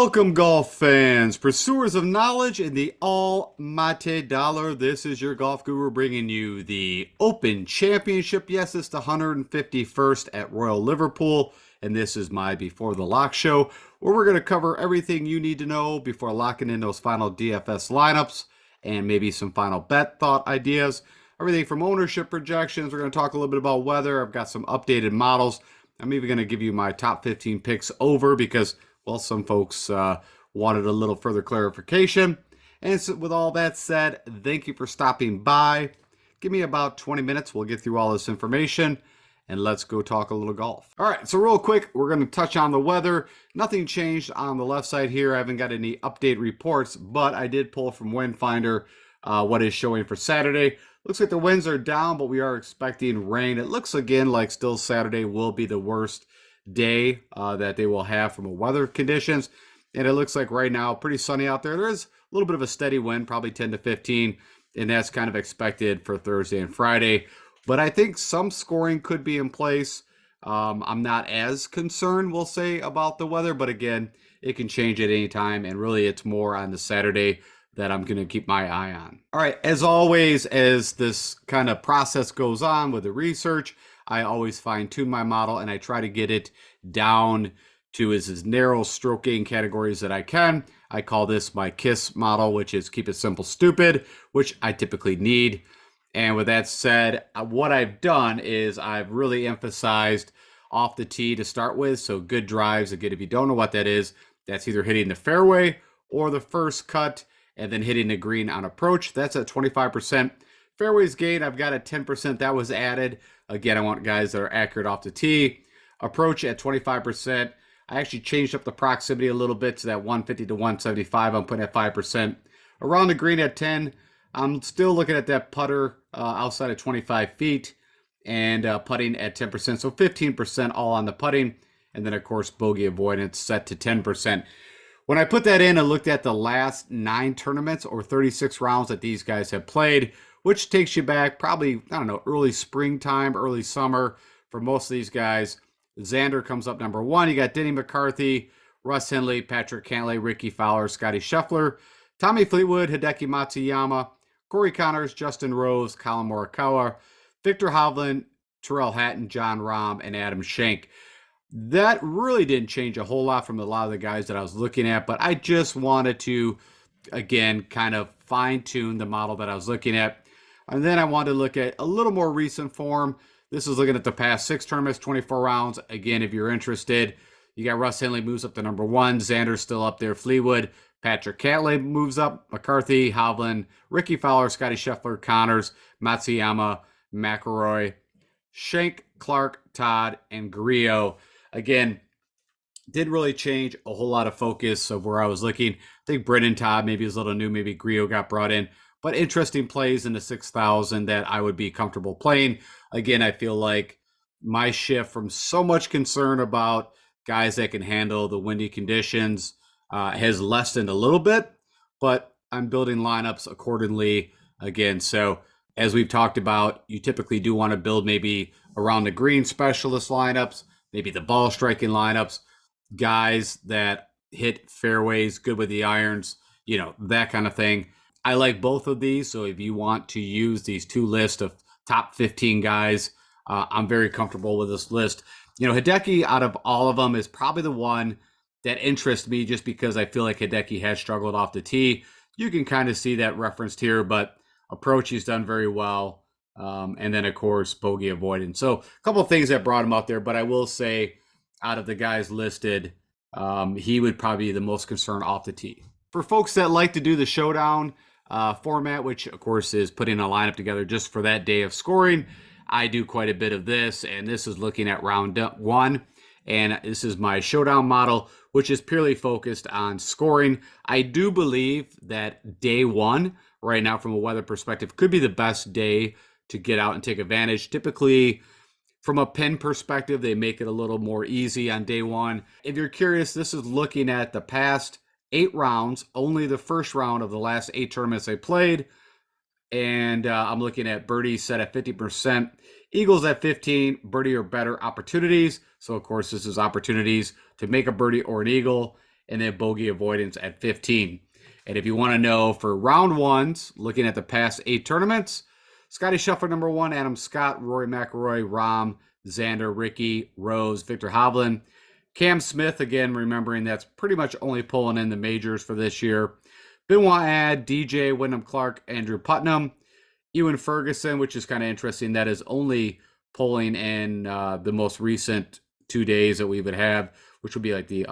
Welcome, golf fans, pursuers of knowledge in the almighty dollar. This is your golf guru bringing you the Open Championship. Yes, it's the 151st at Royal Liverpool, and this is my Before the Lock show, where we're going to cover everything you need to know before locking in those final DFS lineups and maybe some final bet thought ideas. Everything from ownership projections. We're going to talk a little bit about weather. I've got some updated models. I'm even going to give you my top 15 picks over because, well, some folks wanted a little further clarification. And so with all that said, thank you for stopping by. Give me about 20 minutes. We'll get through all this information and let's go talk a little golf. All right, so real quick, we're going to touch on the weather. Nothing changed on the left side here. I haven't got any update reports, but I did pull from Wind Finder what is showing for Saturday. Looks like the winds are down, but we are expecting rain. It looks again like still Saturday will be the worst day that they will have from a weather conditions. And it looks like right now pretty sunny out there. There is a little bit of a steady wind, probably 10 to 15, and that's kind of expected for Thursday and Friday. But I think some scoring could be in place. I'm not as concerned, we'll say, about the weather, but again, it can change at any time, and really it's more on the Saturday that I'm going to keep my eye on. All right, as always, as this kind of process goes on with the research, I always fine-tune my model, and I try to get it down to as narrow stroking categories that I can. I call this my KISS model, which is keep it simple, stupid, which I typically need. And with that said, what I've done is I've really emphasized off the tee to start with. So good drives. Again, if you don't know what that is, that's either hitting the fairway or the first cut and then hitting the green on approach. That's at 25%. Fairways gain, I've got at 10%. That was added. Again, I want guys that are accurate off the tee. Approach at 25%. I actually changed up the proximity a little bit to that 150 to 175. I'm putting at 5%. Around the green at 10. I'm still looking at that putter outside of 25 feet and putting at 10%. So 15% all on the putting. And then, of course, bogey avoidance set to 10%. When I put that in, I looked at the last 9 tournaments or 36 rounds that these guys have played, which takes you back probably, I don't know, early springtime, early summer for most of these guys. Xander comes up number 1. You got Denny McCarthy, Russ Henley, Patrick Cantlay, Ricky Fowler, Scotty Scheffler, Tommy Fleetwood, Hideki Matsuyama, Corey Connors, Justin Rose, Colin Morikawa, Victor Hovland, Tyrrell Hatton, John Rahm, and Adam Schenk. That really didn't change a whole lot from a lot of the guys that I was looking at, but I just wanted to, again, kind of fine-tune the model that I was looking at. And then I wanted to look at a little more recent form. This is looking at the past 6 tournaments, 24 rounds. Again, if you're interested, you got Russ Henley moves up to number 1. Xander's still up there. Fleetwood, Patrick Cantlay moves up. McCarthy, Hovland, Ricky Fowler, Scotty Scheffler, Connors, Matsuyama, McIlroy, Schenk, Clark, Todd, and Grillo. Again, didn't really change a whole lot of focus of where I was looking. I think Brendan Todd maybe is a little new. Maybe Grillo got brought in. But interesting plays in the 6,000 that I would be comfortable playing. Again, I feel like my shift from so much concern about guys that can handle the windy conditions has lessened a little bit, but I'm building lineups accordingly again. So as we've talked about, you typically do want to build maybe around the green specialist lineups, maybe the ball striking lineups, guys that hit fairways, good with the irons, you know, that kind of thing. I like both of these. So if you want to use these 2 lists of top 15 guys, I'm very comfortable with this list. You know, Hideki out of all of them is probably the one that interests me just because I feel like Hideki has struggled off the tee. You can kind of see that referenced here, but approach he's done very well. And then, of course, bogey avoidance. So a couple of things that brought him up there, but I will say out of the guys listed, he would probably be the most concerned off the tee. For folks that like to do the Showdown format, which, of course, is putting a lineup together just for that day of scoring, I do quite a bit of this, and this is looking at round 1. And this is my Showdown model, which is purely focused on scoring. I do believe that day 1, right now from a weather perspective, could be the best day to get out and take advantage. Typically, from a pin perspective, they make it a little more easy on day 1. If you're curious, this is looking at the past 8 rounds, only the first round of the last 8 tournaments I played. And I'm looking at birdie set at 50%, eagles at 15, birdie or better opportunities. So, of course, this is opportunities to make a birdie or an eagle. and then bogey avoidance at 15. And if you want to know for round ones, looking at the past 8 tournaments, Scotty Scheffler number 1, Adam Scott, Rory McIlroy, Rahm, Xander, Ricky, Rose, Victor Hovland. Cam Smith, again, remembering that's pretty much only pulling in the majors for this year. Benoit Ad, DJ, Wyndham Clark, Andrew Putnam. Ewan Ferguson, which is kind of interesting. That is only pulling in the most recent 2 days that we would have, which would be like the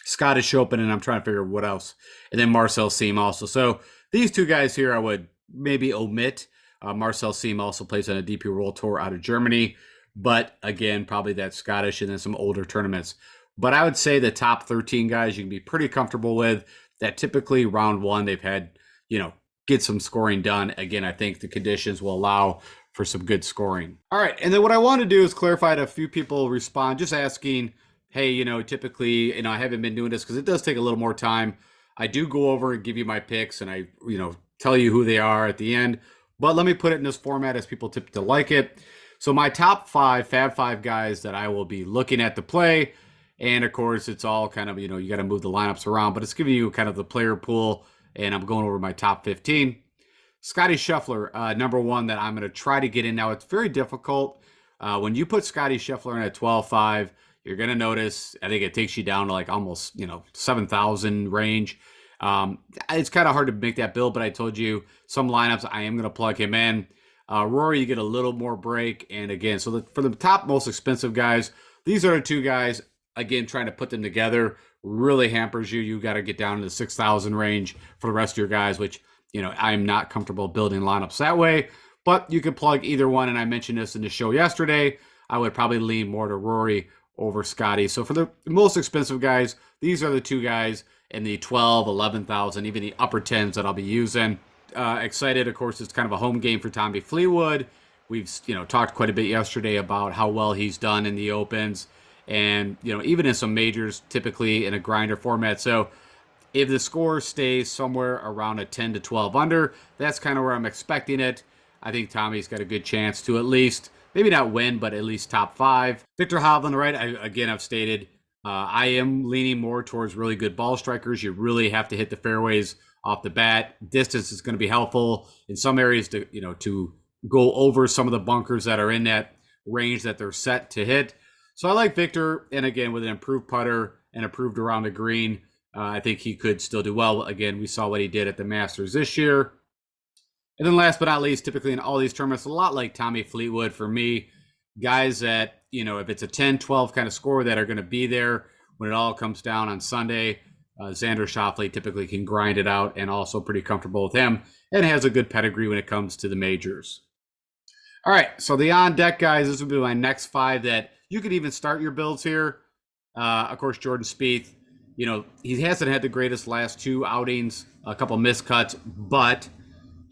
Scottish Open, and I'm trying to figure out what else. And then Marcel Siem also. So these 2 guys here I would maybe omit. Marcel Siem also plays on a DP World Tour out of Germany. But again, probably that Scottish and then some older tournaments. But I would say the top 13 guys you can be pretty comfortable with. That typically round 1 they've had, get some scoring done. Again, I think the conditions will allow for some good scoring. All right, and then what I want to do is clarify to a few people respond, just asking, hey, typically, I haven't been doing this because it does take a little more time. I do go over and give you my picks, and I, tell you who they are at the end. But let me put it in this format as people tip to like it. So my top 5 Fab 5 guys that I will be looking at to play. And of course, it's all kind of, you got to move the lineups around, but it's giving you kind of the player pool. And I'm going over my top 15. Scotty Scheffler, number 1 that I'm going to try to get in. Now, it's very difficult. When you put Scotty Scheffler in at 12.5, you're going to notice, I think it takes you down to like almost, 7,000 range. It's kind of hard to make that build, but I told you some lineups I am going to plug him in. Rory, you get a little more break. And again, so for the top most expensive guys, these are the 2 guys, again, trying to put them together really hampers you. You got to get down to the 6,000 range for the rest of your guys, which, I'm not comfortable building lineups that way. But you can plug either one. And I mentioned this in the show yesterday. I would probably lean more to Rory over Scotty. So for the most expensive guys, these are the 2 guys in the 12, 11,000, even the upper 10s that I'll be using. Excited, of course, it's kind of a home game for Tommy Fleetwood. We've, talked quite a bit yesterday about how well he's done in the Opens. And, even in some majors, typically in a grinder format. So if the score stays somewhere around a 10 to 12 under, that's kind of where I'm expecting it. I think Tommy's got a good chance to at least, maybe not win, but at least top 5. Victor Hovland, right? I've stated, I am leaning more towards really good ball strikers. You really have to hit the fairways off the bat. Distance is going to be helpful in some areas to, to go over some of the bunkers that are in that range that they're set to hit. So I like Victor, and again, with an improved putter and improved around the green, I think he could still do well. Again, we saw what he did at the Masters this year. And then last but not least, typically in all these tournaments, a lot like Tommy Fleetwood for me, guys that, if it's a 10, 12 kind of score that are going to be there when it all comes down on Sunday. Xander Schauffele typically can grind it out and also pretty comfortable with him and has a good pedigree when it comes to the majors. All right, so the on-deck guys, this would be my next 5 that you could even start your builds here. Of course, Jordan Spieth, he hasn't had the greatest last 2 outings, a couple miscuts, but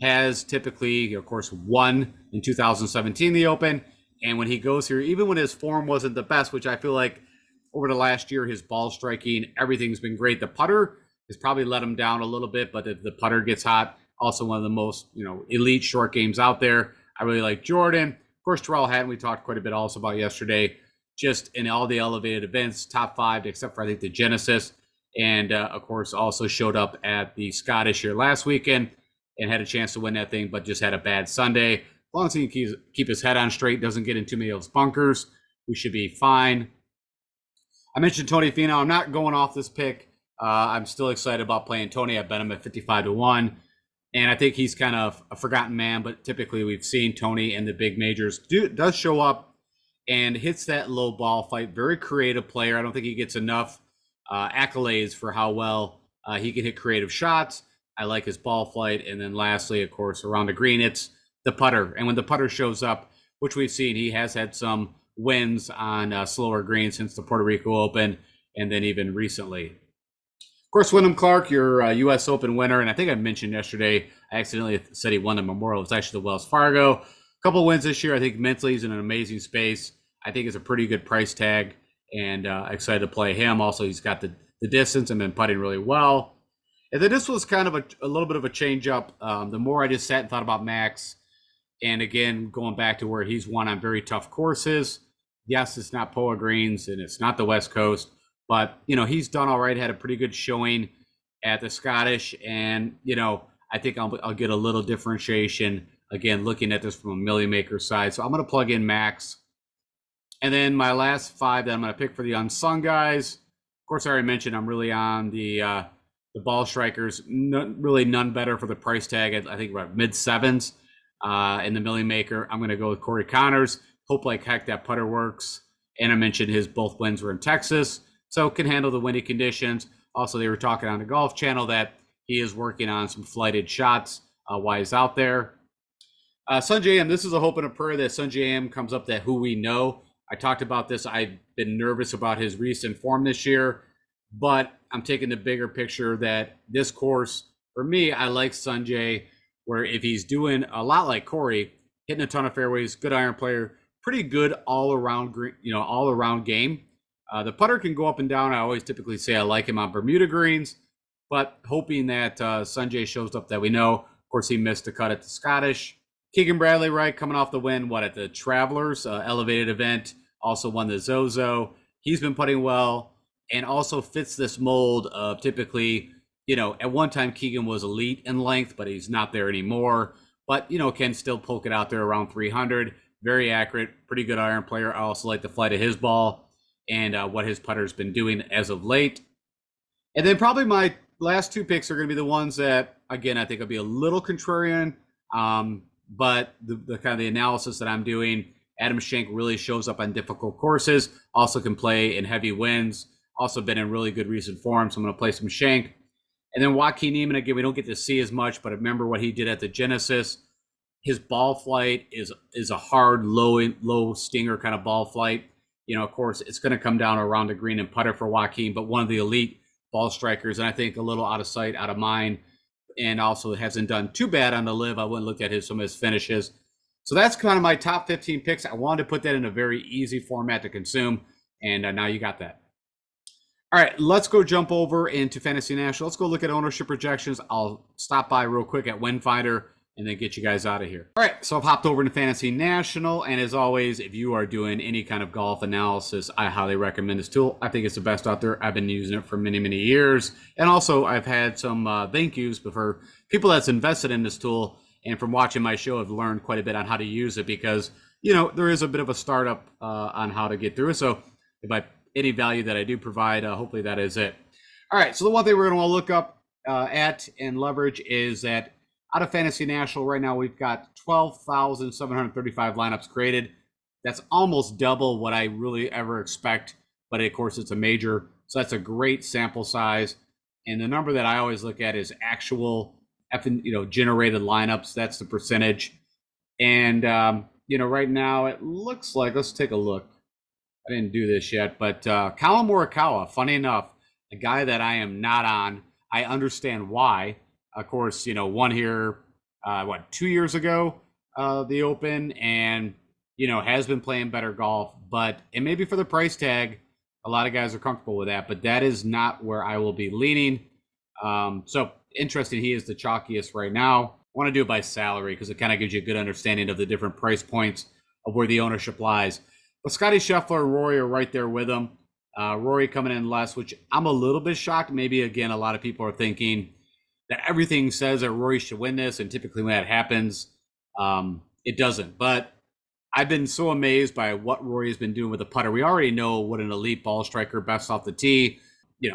has typically, of course, won in 2017 the Open. And when he goes here, even when his form wasn't the best, which I feel like over the last year, his ball striking, everything's been great. The putter has probably let him down a little bit, but if the putter gets hot, also one of the most, elite short games out there. I really like Jordan. Of course, Terrell Hatton, we talked quite a bit also about yesterday, just in all the elevated events, top 5, except for, I think, the Genesis. And, of course, also showed up at the Scottish here last weekend and had a chance to win that thing, but just had a bad Sunday. As long as he can keep his head on straight, doesn't get in too many of those bunkers, we should be fine. I mentioned Tony Finau. I'm not going off this pick. I'm still excited about playing Tony. I bet him at 55 to 1. And I think he's kind of a forgotten man, but typically we've seen Tony in the big majors does show up and hits that low ball fight. Very creative player. I don't think he gets enough accolades for how well he can hit creative shots. I like his ball flight. And then lastly, of course, around the green, it's the putter. And when the putter shows up, which we've seen, he has had some wins on slower greens since the Puerto Rico Open and then even recently. Of course, Wyndham Clark, your U.S. Open winner, and I think I mentioned yesterday, I accidentally said he won the Memorial. It was actually the Wells Fargo. A couple wins this year. I think mentally he's in an amazing space. I think it's a pretty good price tag, and excited to play him. Also, he's got the distance and been putting really well. And then this was kind of a little bit of a change up. The more I just sat and thought about Max, and again, going back to where he's won on very tough courses. Yes, it's not Poa Greens, and it's not the West Coast, But, he's done all right, had a pretty good showing at the Scottish. And, I think I'll get a little differentiation, again, looking at this from a Millie Maker side. So I'm going to plug in Max. And then my last 5 that I'm going to pick for the unsung guys. Of course, I already mentioned I'm really on the ball strikers. Really none better for the price tag. I think we're at mid-7s in the Millie Maker. I'm going to go with Corey Connors. Hope like heck that putter works. And I mentioned his both wins were in Texas, so can handle the windy conditions. Also, they were talking on the Golf Channel that he is working on some flighted shots while he's out there. Sungjae Im, this is a hope and a prayer that Sungjae Im comes up that who we know. I talked about this. I've been nervous about his recent form this year, but I'm taking the bigger picture that this course, for me, I like Sungjae, where if he's doing a lot like Corey, hitting a ton of fairways, good iron player, pretty good all around game. The putter can go up and down. I always typically say I like him on Bermuda greens, but hoping that Sungjae shows up that we know. Of course, he missed a cut at the Scottish. Keegan Bradley, right, coming off the win, at the Travelers elevated event, also won the Zozo. He's been putting well and also fits this mold of typically, at one time Keegan was elite in length, but he's not there anymore. But, can still poke it out there around 300. Very accurate, pretty good iron player. I also like the flight of his ball and what his putter's been doing as of late. And then probably my last 2 picks are going to be the ones that, again, I think will be a little contrarian. But the kind of the analysis that I'm doing, Adam Schenk really shows up on difficult courses, also can play in heavy winds, also been in really good recent form. So I'm going to play some Schenk. And then Joaquin Niemann, again, we don't get to see as much, but remember what he did at the Genesis. His ball flight is a hard, low stinger kind of ball flight. Of course, it's going to come down around the green and putter for Joaquin, but one of the elite ball strikers, and I think a little out of sight, out of mind, and also hasn't done too bad on the live. I wouldn't look at some of his finishes. So that's kind of my top 15 picks. I wanted to put that in a very easy format to consume, and now you got that. All right, let's go jump over into Fantasy National. Let's go look at ownership projections. I'll stop by real quick at WinFinder and then get you guys out of here. All right, so I've hopped over to Fantasy National, and as always, if you are doing any kind of golf analysis, I highly recommend this tool. I think it's the best out there. I've been using it for many, many years, and also I've had some thank yous for people that's invested in this tool, and from watching my show, I've learned quite a bit on how to use it because, there is a bit of a startup on how to get through it. So if any value that I do provide, hopefully that is it. All right, so the one thing we're going to want to look up at and leverage is that out of Fantasy National right now, we've got 12,735 lineups created. That's almost double what I really ever expect, but of course it's a major, so that's a great sample size. And the number that I always look at is actual generated lineups. That's the percentage. And right now it looks like, let's take a look. I didn't do this yet, but Colin Morikawa, funny enough, a guy that I am not on. I understand why. Of course, won here, 2 years ago, the Open, and, has been playing better golf. But, and maybe for the price tag, a lot of guys are comfortable with that, but that is not where I will be leaning. So interesting, he is the chalkiest right now. I want to do it by salary because it kind of gives you a good understanding of the different price points of where the ownership lies. But Scotty Scheffler and Rory are right there with him. Rory coming in less, which I'm a little bit shocked. Maybe, again, a lot of people are thinking that everything says that Rory should win this, and typically when that happens, it doesn't. But I've been so amazed by what Rory has been doing with the putter. We already know what an elite ball striker, best off the tee,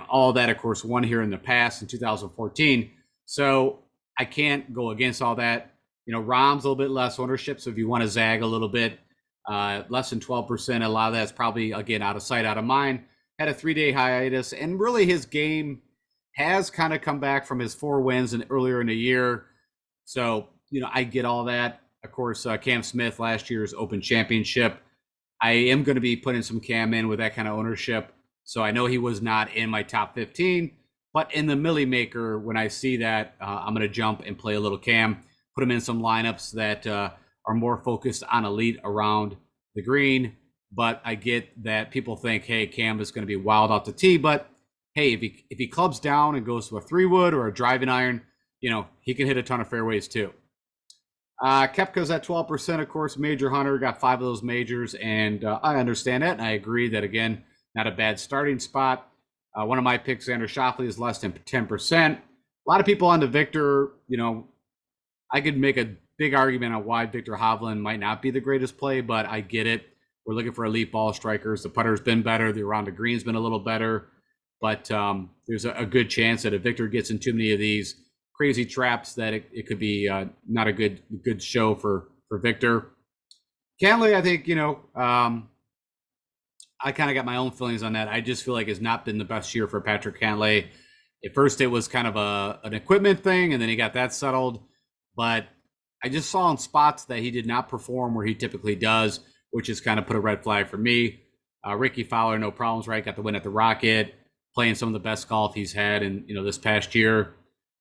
all that, of course, won here in the past in 2014. So I can't go against all that. Rahm's a little bit less ownership, so if you want to zag a little bit, less than 12%, a lot of that's probably, again, out of sight, out of mind. Had a 3-day hiatus, and really his game has kind of come back from his 4 wins earlier in the year. So, I get all that. Of course, Cam Smith, last year's Open Championship. I am going to be putting some Cam in with that kind of ownership. So I know he was not in my top 15, but in the Millie Maker, when I see that, I'm going to jump and play a little Cam, put him in some lineups that are more focused on elite around the green. But I get that people think, hey, Cam is going to be wild off the tee, but hey, if he clubs down and goes to a 3-wood or a driving iron, he can hit a ton of fairways too. Koepka's at 12%, of course. Major Hunter got 5 of those majors, and I understand that, and I agree that, again, not a bad starting spot. One of my picks, Xander Schauffele, is less than 10%. A lot of people on the Victor, I could make a big argument on why Victor Hovland might not be the greatest play, but I get it. We're looking for elite ball strikers. The putter's been better. The around the green's been a little better. But there's a good chance that if Victor gets in too many of these crazy traps, that it could be not a good show for Victor. Cantlay, I think, I kind of got my own feelings on that. I just feel like it's not been the best year for Patrick Cantlay. At first, it was kind of an equipment thing, and then he got that settled. But I just saw in spots that he did not perform where he typically does, which has kind of put a red flag for me. Ricky Fowler, no problems, right? Got the win at the Rocket, playing some of the best golf he's had in this past year.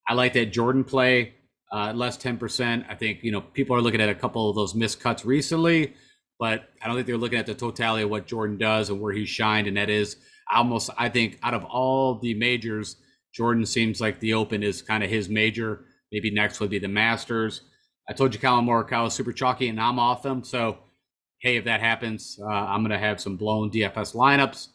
I like that Jordan play, less 10%. I think people are looking at a couple of those missed cuts recently, but I don't think they're looking at the totality of what Jordan does and where he shined, and that is I think out of all the majors, Jordan seems like the Open is kind of his major. Maybe next would be the Masters. I told you Colin Morikawa is super chalky, and I'm off them. So, hey, if that happens, I'm going to have some blown DFS lineups.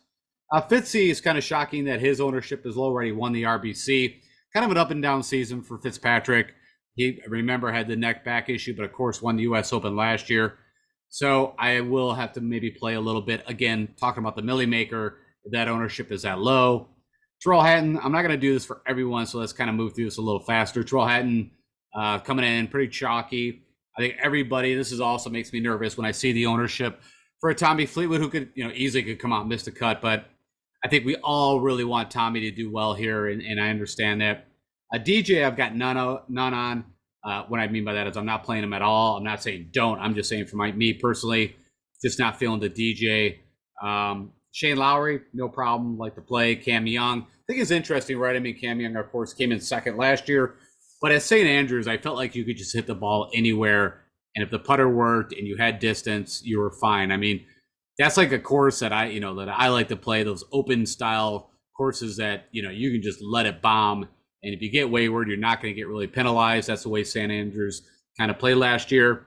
Fitzy is kind of shocking that his ownership is low. Already won the RBC. Kind of an up and down season for Fitzpatrick. He, remember, had the neck back issue, but of course won the U.S. Open last year. So I will have to maybe play a little bit. Again, talking about the Millie Maker, if that ownership is that low. Terrell Hatton, I'm not going to do this for everyone, so let's kind of move through this a little faster. Terrell Hatton coming in pretty chalky. I think everybody, this is also makes me nervous when I see the ownership for a Tommy Fleetwood who could, easily could come out and miss the cut. But I think we all really want Tommy to do well here, and I understand that. DJ, I've got none on. What I mean by that is I'm not playing him at all. I'm not saying don't. I'm just saying for me personally, just not feeling the DJ. Shane Lowry, no problem. Like to play. Cam Young, I think it's interesting, right? I mean, Cam Young, of course, came in second last year. But at St. Andrews, I felt like you could just hit the ball anywhere. And if the putter worked and you had distance, you were fine. I mean, that's like a course that I like to play, those open style courses that, you can just let it bomb. And if you get wayward, you're not going to get really penalized. That's the way St. Andrews kind of played last year.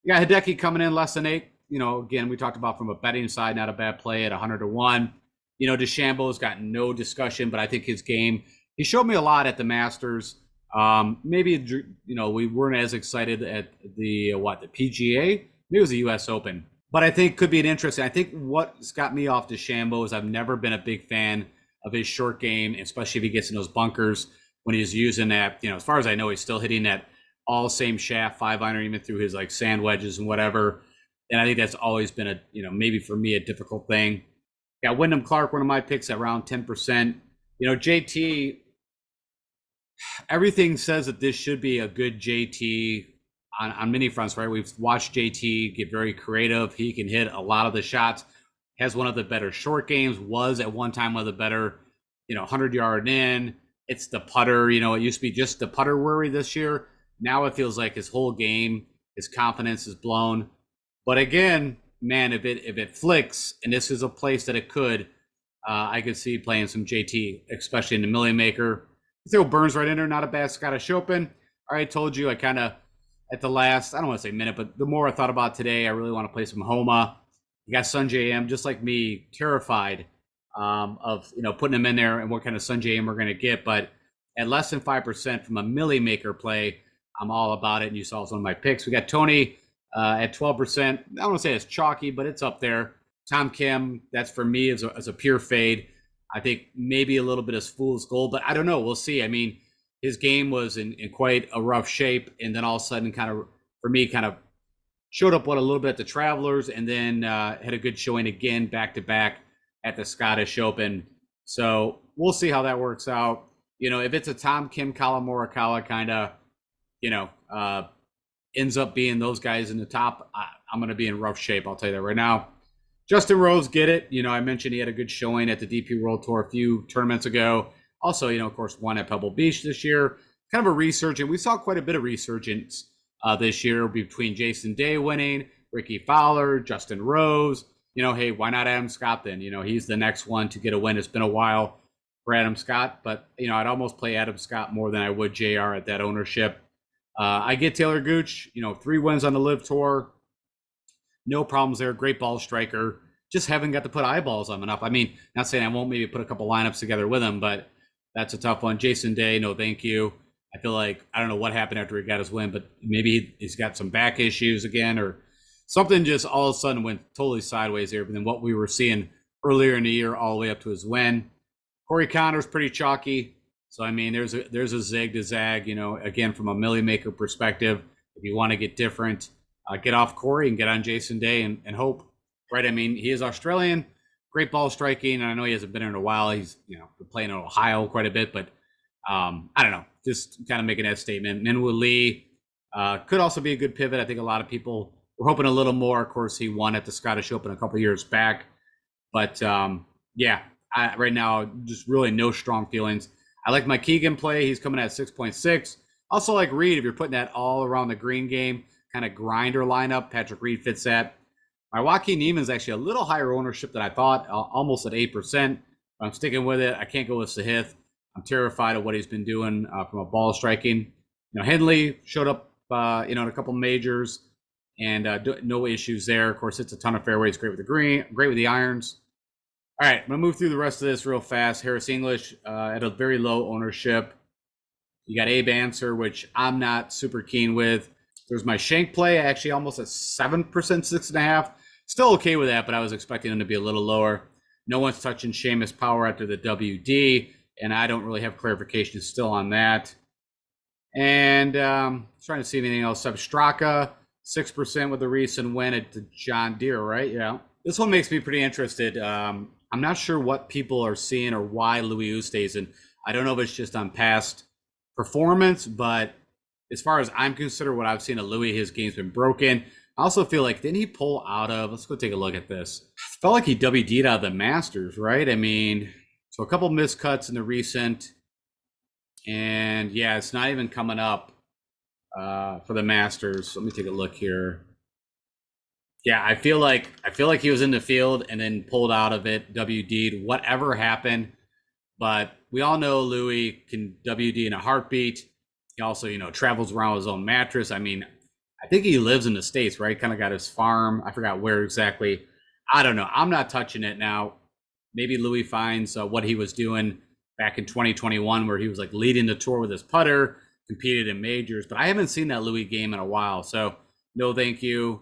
You got Hideki coming in less than 8. Again, we talked about from a betting side, not a bad play at 100-1. DeChambeau's got no discussion, but I think his game, he showed me a lot at the Masters. Maybe, we weren't as excited at the PGA. Maybe it was the U.S. Open. But I think could be an interesting. I think what's got me off DeChambeau is I've never been a big fan of his short game, especially if he gets in those bunkers when he's using that. As far as I know, he's still hitting that all same shaft 5-iron, even through his like sand wedges and whatever. And I think that's always been a, maybe for me, a difficult thing. Got Wyndham Clark, one of my picks, at around 10%. JT, everything says that this should be a good JT on many fronts, right? We've watched JT get very creative. He can hit a lot of the shots. Has one of the better short games. Was at one time one of the better, 100-yard in. It's the putter. It used to be just the putter worry this year. Now it feels like his whole game, his confidence is blown. But again, man, if it flicks, and this is a place that it could, I could see playing some JT, especially in the Millie Maker. Throw Burns right in there, not a bad Scottish Open. I already told you, I kind of, at the last, I don't want to say minute, but the more I thought about today, I really want to play some Homa. You got Sungjae Im, just like me, terrified of putting him in there and what kind of Sungjae Im we're going to get. But at less than 5% from a Millie Maker play, I'm all about it. And you saw some of my picks. We got Tony at 12%. I don't want to say it's chalky, but it's up there. Tom Kim, that's for me as a pure fade. I think maybe a little bit of fool's gold, but I don't know. We'll see. I mean, his game was in quite a rough shape, and then all of a sudden kind of showed up a little bit at the Travelers, and then had a good showing again back-to-back at the Scottish Open. So we'll see how that works out. If it's a Tom Kim, Colin Morikawa kind of, ends up being those guys in the top, I'm going to be in rough shape. I'll tell you that right now. Justin Rose, get it. I mentioned he had a good showing at the DP World Tour a few tournaments ago. Also, of course, won at Pebble Beach this year. Kind of a resurgence. We saw quite a bit of resurgence this year between Jason Day winning, Ricky Fowler, Justin Rose. Hey, why not Adam Scott then? He's the next one to get a win. It's been a while for Adam Scott, but, I'd almost play Adam Scott more than I would JR at that ownership. I get Taylor Gooch, 3 wins on the LIV Tour. No problems there. Great ball striker. just haven't got to put eyeballs on him enough. I mean, not saying I won't maybe put a couple lineups together with him, but that's a tough one. Jason Day, no thank you. I feel like I don't know what happened after he got his win, but maybe he's got some back issues again, or something just all of a sudden went totally sideways here than what we were seeing earlier in the year all the way up to his win. Corey Connor's pretty chalky. So I mean, there's a zig to zag, again from a millie maker perspective. If you want to get different, get off Corey and get on Jason Day and hope, right? I mean, he is Australian, great ball striking, and I know he hasn't been in a while. He's been playing in Ohio quite a bit, but I don't know, just kind of making that statement. Minwoo Lee could also be a good pivot. I think a lot of people were hoping a little more. Of course, he won at the Scottish Open a couple years back, but yeah, right now just really no strong feelings. I like my Keegan play. He's coming at 6.6. Also like Reed, if you're putting that all around the green game, kind of grinder lineup, Patrick Reed fits that. My Joaquin Neiman is actually a little higher ownership than I thought, almost at 8%. I'm sticking with it. I can't go with Sahith. I'm terrified of what he's been doing from a ball striking. Henley showed up, in a couple majors, and no issues there. Of course, it's a ton of fairways. Great with the green, great with the irons. All right, I'm going to move through the rest of this real fast. Harris English at a very low ownership. You got Abe Answer, which I'm not super keen with. There's my Shank play, actually almost at 7%, 6.5. Still okay with that, but I was expecting him to be a little lower. No one's touching Seamus Power after the WD, and I don't really have clarification still on that. And trying to see anything else. Straka, 6% with the recent win at the John Deere, right? Yeah. This one makes me pretty interested. I'm not sure what people are seeing or why Louis Oosthuizen. I don't know if it's just on past performance, but as far as I'm concerned, what I've seen of Louis, his game's been broken. I also feel like, didn't he pull out of, let's go take a look at this. Felt like he WD'd out of the Masters, right? I mean, so a couple miscuts in the recent, and yeah, it's not even coming up for the Masters. Let me take a look here. Yeah, I feel like he was in the field and then pulled out of it, WD'd, whatever happened. But we all know Louis can WD in a heartbeat. He also, travels around with his own mattress. I mean, I think he lives in the States, right? Kind of got his farm. I forgot where exactly. I don't know. I'm not touching it now. Maybe Louis finds what he was doing back in 2021, where he was like leading the tour with his putter, competed in majors. But I haven't seen that Louis game in a while. So no, thank you.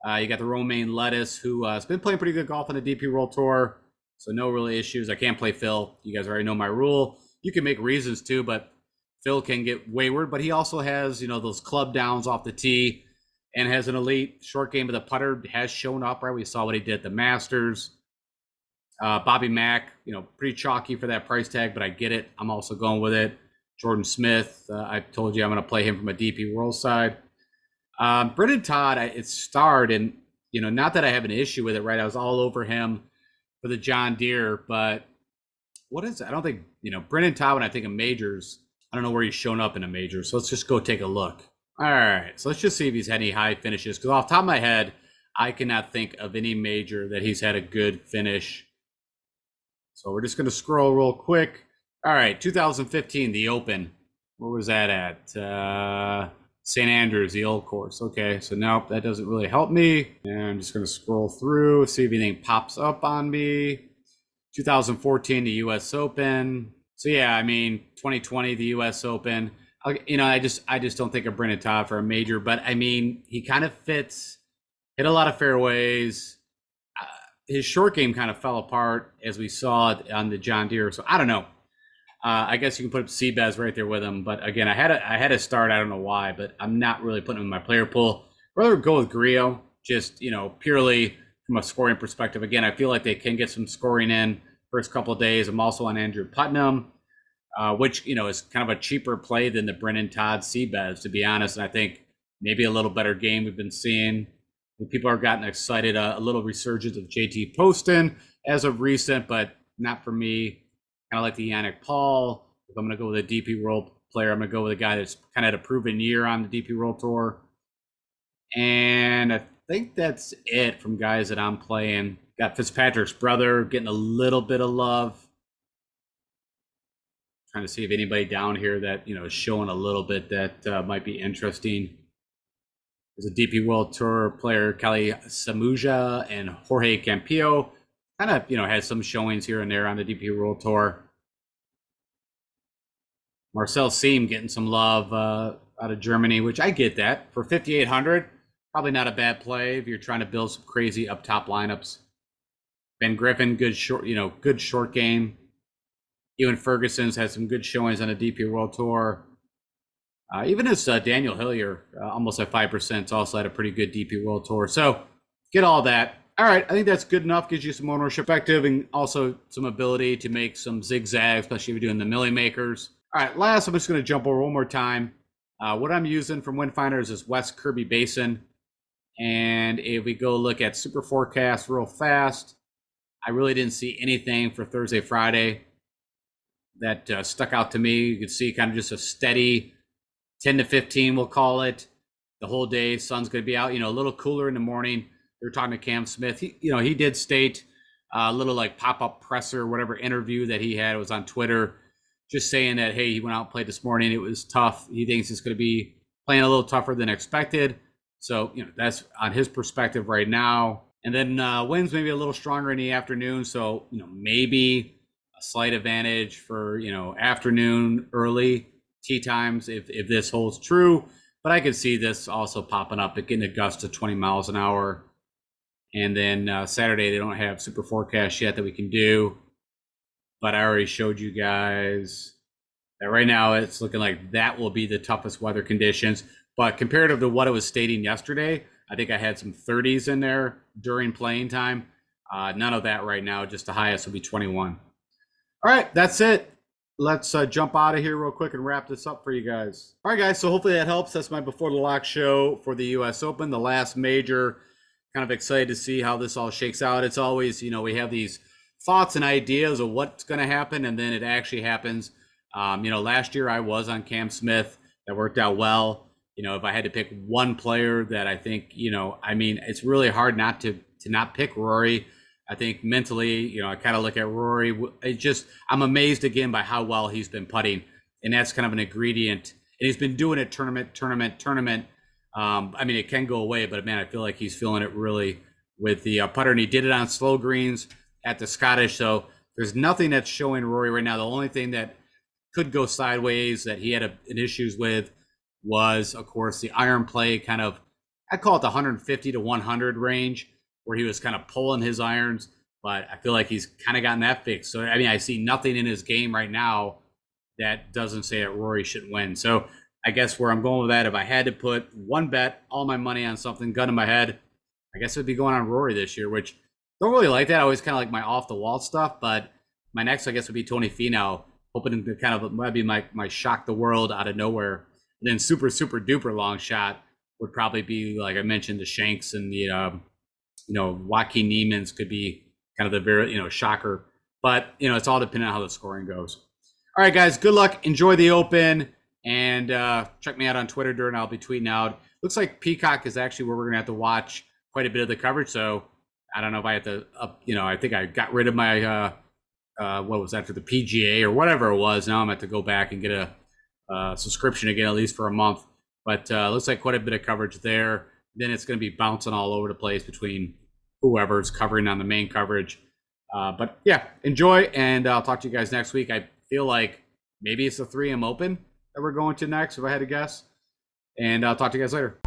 You got the Romaine Lettuce, who has been playing pretty good golf on the DP World Tour. So no really issues. I can't play Phil. You guys already know my rule. You can make reasons too, but Phil can get wayward. But he also has, those club downs off the tee and has an elite short game of the putter. Has shown up, right? We saw what he did at the Masters. Bobby Mack, pretty chalky for that price tag, but I get it. I'm also going with it. Jordan Smith, I told you I'm going to play him from a DP World side. Brendan Todd, it starred, and not that I have an issue with it, right? I was all over him for the John Deere, but what is it? I don't think Brendan Todd. When I think of majors, I don't know where he's shown up in a major. So let's just go take a look. All right, so let's just see if he's had any high finishes. Because off the top of my head, I cannot think of any major that he's had a good finish. So we're just going to scroll real quick. All right, 2015, the Open. Where was that at? St. Andrews, the old course. Okay, so nope, that doesn't really help me. And I'm just going to scroll through, see if anything pops up on me. 2014, the U.S. Open. So yeah, I mean, 2020, the U.S. Open. I just don't think of Brendan Todd for a major, but I mean, he kind of fits, hit a lot of fairways. His short game kind of fell apart as we saw on the John Deere. So I don't know. I guess you can put Seabass right there with him, but again, I had a start. I don't know why, but I'm not really putting him in my player pool. Rather go with Griot, just purely from a scoring perspective. Again, I feel like they can get some scoring in first couple of days. I'm also on Andrew Putnam, which is kind of a cheaper play than the Brendan Todd Seabass, to be honest. And I think maybe a little better game we've been seeing. People are gotten excited. A little resurgence of JT Poston as of recent, but not for me. Kind of like the Yannick Paul. If I'm going to go with a DP World player, I'm going to go with a guy that's kind of had a proven year on the DP World Tour. And I think that's it from guys that I'm playing. Got Fitzpatrick's brother getting a little bit of love. Trying to see if anybody down here that is showing a little bit that might be interesting. There's a DP World Tour player, Kelly Samuja and Jorge Campillo. Kind of, had some showings here and there on the DP World Tour. Marcel Siem getting some love out of Germany, which I get that. For 5,800, probably not a bad play if you're trying to build some crazy up top lineups. Ben Griffin, good short game. Ewan Ferguson's had some good showings on the DP World Tour. Even as Daniel Hillier, almost at 5%, also had a pretty good DP World Tour. So get all that. All right, I think that's good enough. Gives you some ownership perspective and also some ability to make some zigzags, especially if you're doing the milli makers. All right, last, I'm just going to jump over one more time. What I'm using from Windfinders is West Kirby Basin. And if we go look at Super Forecast real fast, I really didn't see anything for Thursday, Friday that stuck out to me. You can see kind of just a steady 10 to 15, we'll call it, the whole day. Sun's going to be out, a little cooler in the morning. They were talking to Cam Smith. He did state a little like pop-up presser, whatever interview that he had, it was on Twitter, just saying that, hey, he went out and played this morning. It was tough. He thinks it's going to be playing a little tougher than expected. So, that's on his perspective right now. And then winds maybe a little stronger in the afternoon. So, maybe a slight advantage for, afternoon, early tee times if this holds true. But I could see this also popping up and getting a gust to 20 miles an hour. And then Saturday, they don't have super forecast yet that we can do. But I already showed you guys that right now it's looking like that will be the toughest weather conditions. But comparative to what it was stating yesterday, I think I had some 30s in there during playing time. None of that right now, just the highest will be 21. All right, that's it. Let's jump out of here real quick and wrap this up for you guys. All right, guys, so hopefully that helps. That's my Before the Lock show for the U.S. Open, the last major. Kind of excited to see how this all shakes out. It's always, we have these thoughts and ideas of what's going to happen, and then it actually happens. Last year I was on Cam Smith. That worked out well. If I had to pick one player that I think, it's really hard not to not pick Rory. I think mentally, I kind of look at Rory. I'm amazed again by how well he's been putting, and that's kind of an ingredient. And he's been doing it tournament. It can go away, but man, I feel like he's feeling it really with the putter, and he did it on slow greens at the Scottish. So there's nothing that's showing Rory right now. The only thing that could go sideways that he had an issues with was, of course, the iron play, kind of, I call it the 150 to 100 range, where he was kind of pulling his irons, but I feel like he's kind of gotten that fixed. So, I see nothing in his game right now that doesn't say that Rory shouldn't win. So I guess where I'm going with that, if I had to put one bet, all my money on something, gun in my head, I guess it'd be going on Rory this year, which don't really like that. I always kind of like my off-the-wall stuff, but my next, I guess, would be Tony Finau, hoping to kind of, might be my shock the world out of nowhere. And then super, super duper long shot would probably be, like I mentioned, the Shanks and the, Joaquin Niemann's could be kind of the very, shocker. But, it's all dependent on how the scoring goes. All right, guys, good luck. Enjoy the Open. And check me out on Twitter during, I'll be tweeting out. Looks like Peacock is actually where we're going to have to watch quite a bit of the coverage. So I don't know if I have to, I think I got rid of my, what was after the PGA or whatever it was. Now I'm going to have to go back and get a subscription again, at least for a month. But looks like quite a bit of coverage there. Then it's going to be bouncing all over the place between whoever's covering on the main coverage. But yeah, enjoy, and I'll talk to you guys next week. I feel like maybe it's the 3M Open that we're going to next, if I had to guess. And I'll talk to you guys later.